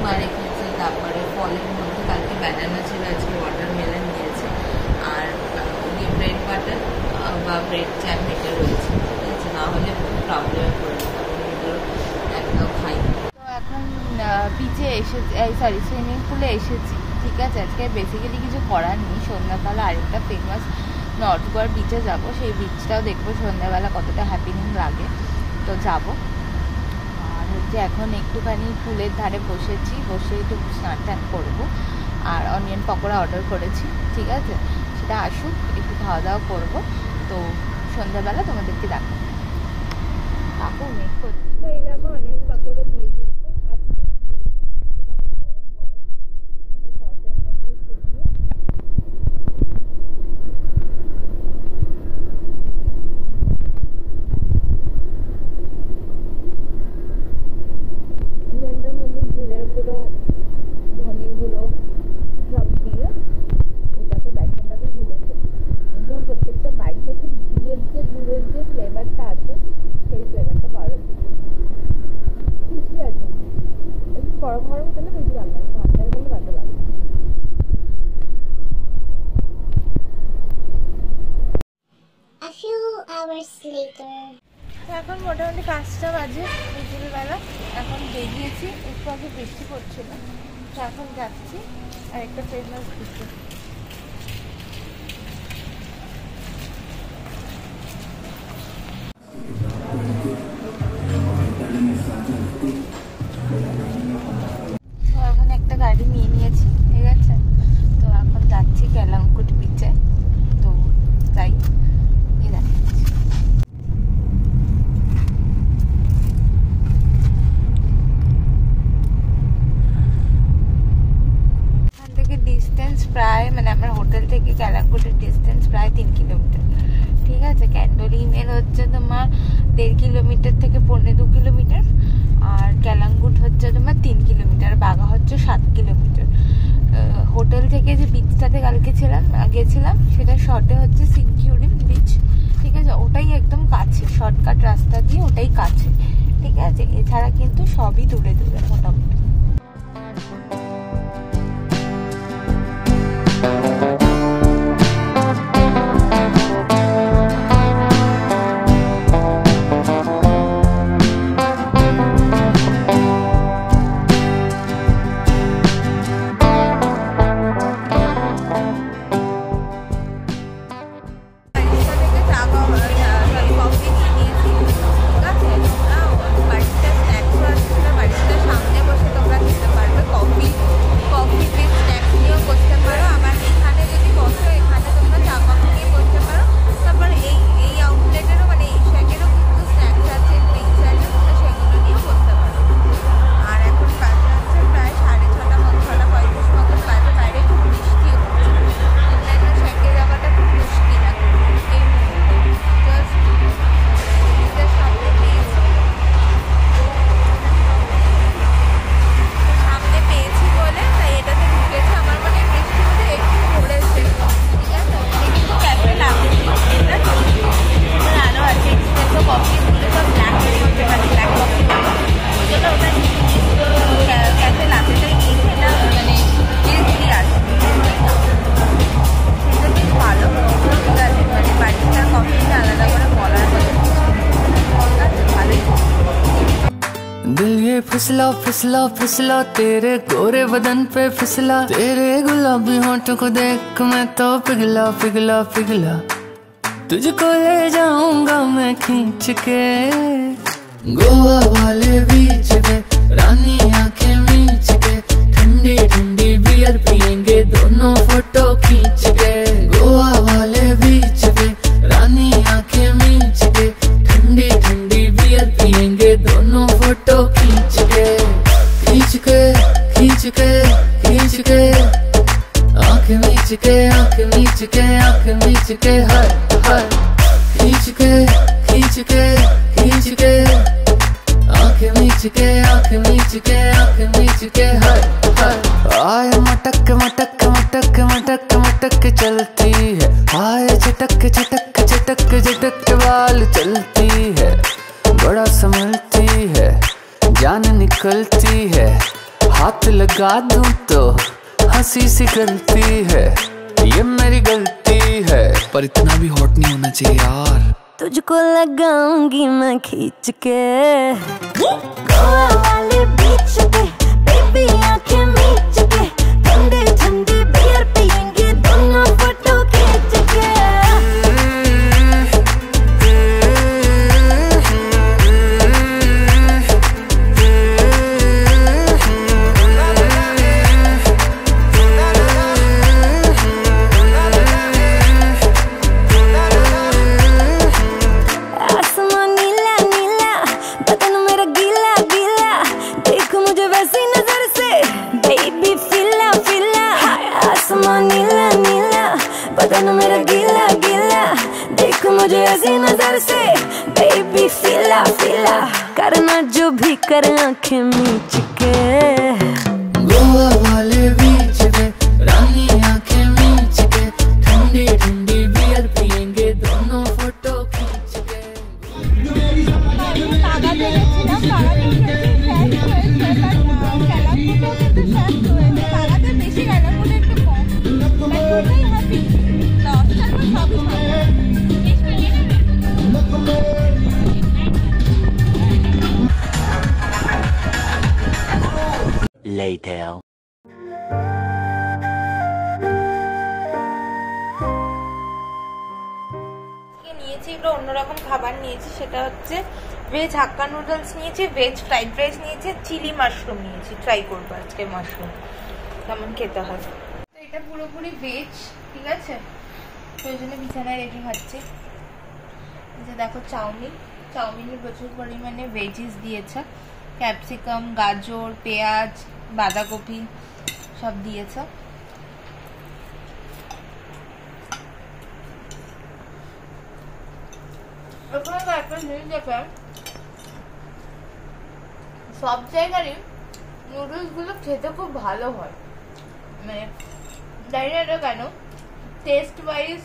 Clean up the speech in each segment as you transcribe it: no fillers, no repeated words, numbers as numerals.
শসা রেখেছে, তারপরে ফলের মধ্যে কালকে ব্যানানা ছিল, আজকে ওয়াটারমেলন দিয়েছে, আর ব্রেড বাটার বা ব্রেড জ্যাম এটা রয়েছে। ঠিক আছে, না হলে প্রবলেমে পড়ে যেত, এগুলো একটাও খাই। তো এখন বিচে এসেছি, সরি সুইমিং পুলে এসেছি। ঠিক আছে, আজকে বেসিক্যালি কিছু করার নেই। সন্ধ্যাবেলা আরেকটা ফেমাস নর্থ গোয়ার বিচে যাব, সেই বিচটাও দেখবো সন্ধ্যাবেলা কতটা হ্যাপিনিং লাগে, তো যাব। আর হচ্ছে এখন একটুখানি পুলের ধারে বসেছি, বসে একটু স্নান টান করবো। আর অনিয়ন পকোড়া অর্ডার করেছি, ঠিক আছে, সেটা আসুক, একটু খাওয়া দাওয়া করবো। তো সন্ধ্যাবেলা তোমাদেরকে দেখাবো। কাকু মেক করছি, তো এই দেখো অনিয়ন পকোড়া দিয়ে দিয়েছে। এখন মোটামুটি 5টা বাজে বিকেলবেলা। এখন বেরিয়েছি, একটু আগে বৃষ্টি পড়ছিল, তো এখন যাচ্ছি আর একটা ফেমাস বিচে। তো এখন একটা গাড়ি নিয়ে নিয়েছি, ঠিক আছে, তো এখন যাচ্ছি ক্যালাঙ্কুট বিচে। তো যাই, ডিস্টেন্স প্রায়, মানে আমার হোটেল থেকে ক্যালাঙ্কুটের ডিস্টেন্স প্রায় 3 কিলোমিটার। ঠিক আছে, ক্যান্ডোলিমের হচ্ছে তোমার 1.5 কিলোমিটার থেকে 2.25 কিলোমিটার, আর ক্যালাঙ্কুট হচ্ছে তোমার 3 কিলোমিটার, বাঘা হচ্ছে 7 কিলোমিটার। হোটেল থেকে যে বিচটাতে কালকে গেছিলাম সেটা শর্টে হচ্ছে সিকিউরিং বিচ। ঠিক আছে, ওটাই একদম কাছে, শর্টকাট রাস্তা দিয়ে ওটাই কাছে। ঠিক আছে, এছাড়া কিন্তু সবই দূরে দূরে মোটামুটি। फिसला फिसला फिसला तेरे गोरे बदन पे फिसला, तेरे गुलाबी होंठों को देख मैं तो पिघला पिघला पिघला। तुझको ले जाऊंगा मैं खींच के गोवा वाले बीच पे, रानी आंखें मीच के, ठंडी ठंडी बियर पियेंगे दोनों फोटो खींच के। गोवा वाले बीच पे, रानी आंखें मीच के, ठंडी ठंडी बियर पियेंगे दोनों फोटो खींच के। खींच के खींच के खींच के, आंखें मीच के आंखें मीच के आंखें मीच के, हाय हाय। खींच के खींच के खींच के, आंखें मीच के आंखें मीच के आंखें मीच के, हाय हाय। आय मटक मटक मटक मटक मटक चलती है, आय झटक झटक झटक झटक बाल चलती है, बड़ा संभलती है, जान निकलती है, हाथ लगा दूं तो हंसी सी गलती है, ये मेरी गलती है, पर इतना भी हॉट नहीं होना चाहिए यार। तुझको लगाऊंगी मैं खींच के गोवा वाले बीच पे, बेबी आंखें मीच के, ठंडे ठंडे बियर पियेंगे दोनों फोटो खींच के। बदन मेरा गीला गीला, देख मुझे ऐसी नजर से, बेबी फीला फीला, करना जो भी कर आंखें मीच के। गोवा वाले बीच पे रानी आंखें मीच के, ठंडी ठंडी बियर पियेंगे दोनों फोटो खींच के। Later. নিয়েছি একটা অন্যরকম খাবার নিয়েছি, সেটা হচ্ছে ভেজ হাক্কা নুডলস নিয়েছি, ভেজ ফ্রাইড রাইস নিয়েছি, চিলি মাশরুম নিয়েছি। ট্রাই করবো আজকে মাশরুম কেমন খেতে হয়। তো এটা পুরোপুরি ভেজ, ঠিক আছে, ওই জন্য বিছানায় রেখে খাচ্ছি। যে দেখো চাউমিনে প্রচুর পরিমাণে ভেজিস দিয়েছে, ক্যাপসিকাম, গাজর, পেঁয়াজ, বাঁধাকপি সব দিয়েছে। ওখানে একটা জিনিস দেখলাম, সব জায়গারই নুডলস গুলো খেতে খুব ভালো হয়, মানে জানি না এটা কেন, টেস্ট ওয়াইজ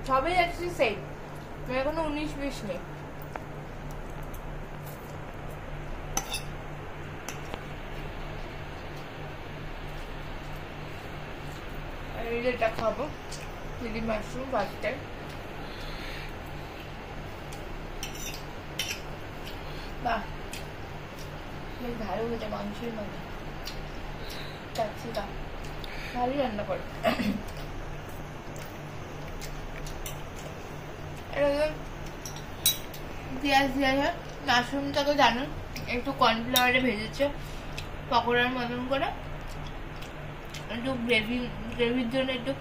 সবই যাচ্ছে সেম, মানে কোনো 19-20 নেই। এটা খাবো চিলি মাশরুম ফার্স্ট টাইম। বাহ, বেশ ভালো হয়েছে, মাংসের মধ্যে চাচ্ছিলাম, ভালোই রান্না করে। পেঁয়াজ দিয়েছে, মাশরুমটাকে জানুন একটু কর্নফ্লাওয়ারে ভেজেছে পকোড়ার মতন করে, একটু গ্রেভির জন্য একটু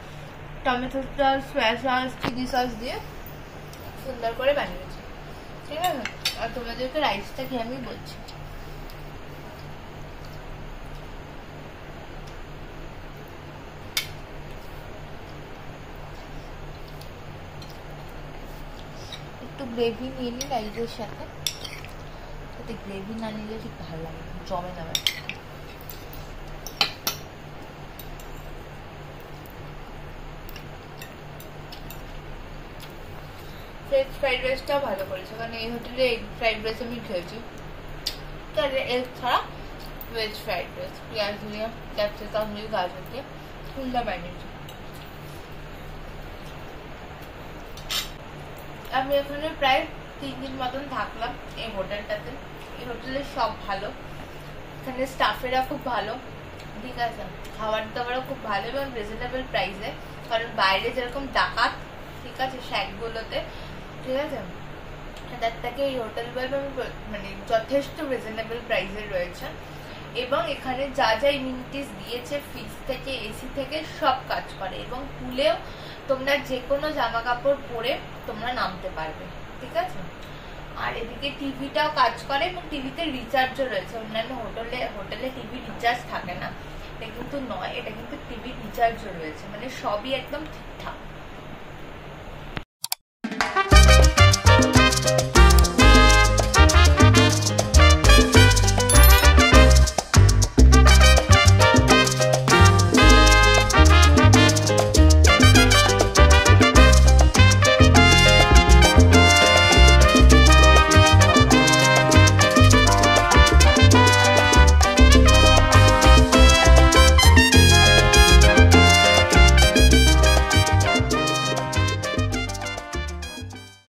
tomato sauce, soya sauce, chili sauce দিয়ে সুন্দর করে বানিয়েছি, ঠিক আছে। আর তোমাদেরকে রাইসটা খেয়ে আমি বলছি। একটু গ্রেভি নিয়ে নিই রাইসের সাথে, সাথে গ্রেভি না নিলে ঠিক ভালো লাগে, জমে না। ভেজ ফ্রাইড রাইসটাও ভালো করেছে, কারণ এই হোটেলে এগ ফ্রাইড রাইস আমি খেয়েছি, তাহলে এগ ছাড়া ভেজ ফ্রাইড রাইস পেঁয়াজ দিয়ে, ক্যাপসিকাম দিয়ে, গাজর দিয়ে সুন্দর বানিয়েছি। আমি এখানে প্রায় 3 দিন মতন থাকলাম এই হোটেলটাতে। এই হোটেলের সব ভালো, এখানে স্টাফেরা খুব ভালো, ঠিক আছে, খাবার দাবারও খুব ভালো এবং রিজনেবল প্রাইসে, কারণ বাইরে যেরকম ডাকাত, ঠিক আছে, শ্যাকগুলোতে, ঠিক আছে, তার থেকে এই হোটেলগুলো মানে যথেষ্ট রিজনেবল প্রাইসে রয়েছে। এবং এখানে যা যা ইমিউনিটিস দিয়েছে, ফ্রিজ থেকে, এসি থেকে সব কাজ করে, এবং পুলেও তোমরা যে কোনো জামা কাপড় পরে তোমরা নামতে পারবে, ঠিক আছে। আর এদিকে টিভিটাও কাজ করে এবং টিভিতে রিচার্জও রয়েছে। অন্যান্য হোটেলে টিভি রিচার্জ থাকে না, এটা কিন্তু নয়, এটা কিন্তু টিভি রিচার্জও রয়েছে, মানে সবই একদম ঠিকঠাক।